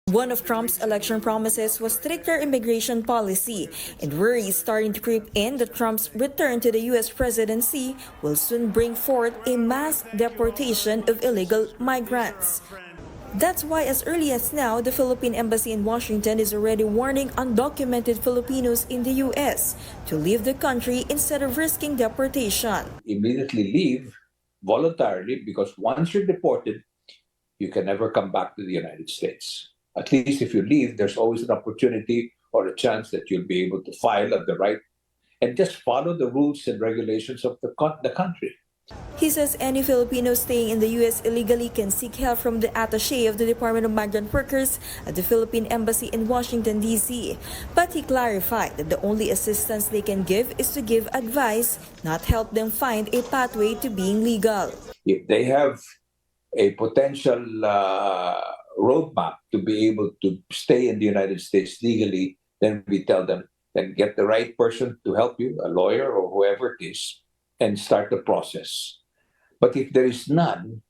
One of Trump's election promises was stricter immigration policy, and worries starting to creep in that Trump's return to the U.S. presidency will soon bring forth a mass deportation of illegal migrants. That's why as early as now, the Philippine Embassy in Washington is already warning undocumented Filipinos in the U.S. to leave the country instead of risking deportation. Immediately leave voluntarily, because once you're deported, you can never come back to the United States. At least if you leave, there's always an opportunity or a chance that you'll be able to file at the right and just follow the rules and regulations of the country. He says any Filipino staying in the U.S. illegally can seek help from the attaché of the Department of Migrant Workers at the Philippine Embassy in Washington, D.C. But he clarified that the only assistance they can give is to give advice, not help them find a pathway to being legal. If they have a potential roadmap to be able to stay in the United States legally, then we tell them, then get the right person to help you, a lawyer or whoever it is, and start the process. But if there is none,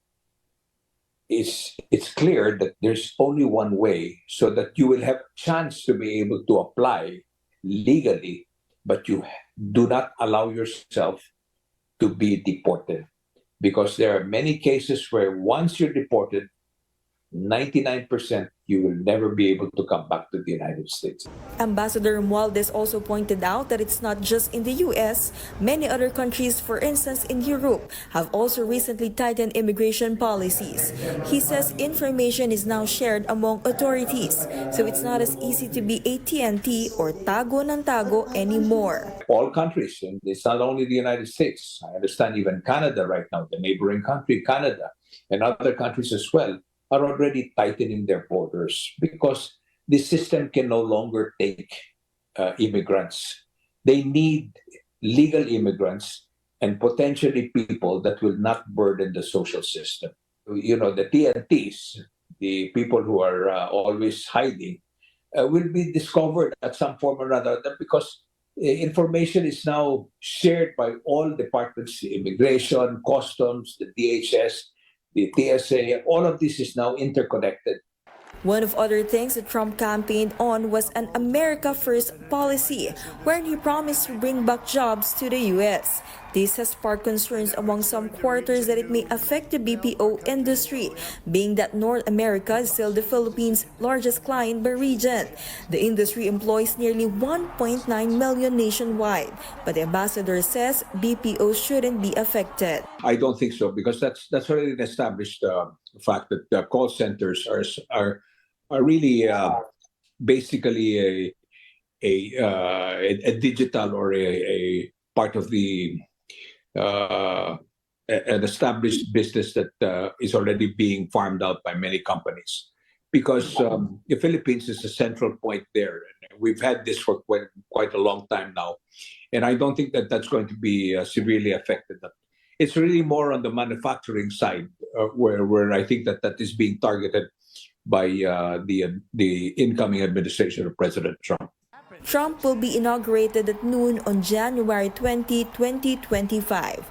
it's clear that there's only one way, so that you will have a chance to be able to apply legally, but you do not allow yourself to be deported. Because there are many cases where once you're deported, 99% you will never be able to come back to the United States. Ambassador Romualdez also pointed out that it's not just in the U.S. Many other countries, for instance in Europe, have also recently tightened immigration policies. He says information is now shared among authorities, so it's not as easy to be AT&T or tago ng tago anymore. All countries, and it's not only the United States. I understand even Canada right now, the neighboring country, Canada, and other countries as well, are already tightening their borders because the system can no longer take immigrants. They need legal immigrants and potentially people that will not burden the social system. You know, the TNTs, the people who are always hiding, will be discovered at some form or another, because information is now shared by all departments, immigration, customs, the DHS, the TSA, all of this is now interconnected. One of other things that Trump campaigned on was an America First policy, wherein he promised to bring back jobs to the U.S. This has sparked concerns among some quarters that it may affect the BPO industry, being that North America is still the Philippines' largest client by region. The industry employs nearly 1.9 million nationwide, but the ambassador says BPO shouldn't be affected. I don't think so, because that's already an established fact that call centers are really basically a digital or a part of the an established business that is already being farmed out by many companies, because the Philippines is a central point there. We've had this for quite a long time now, and I don't think that that's going to be severely affected. It's really more on the manufacturing side where I think that is being targeted by the incoming administration of President Trump. Trump will be inaugurated at noon on January 20, 2025.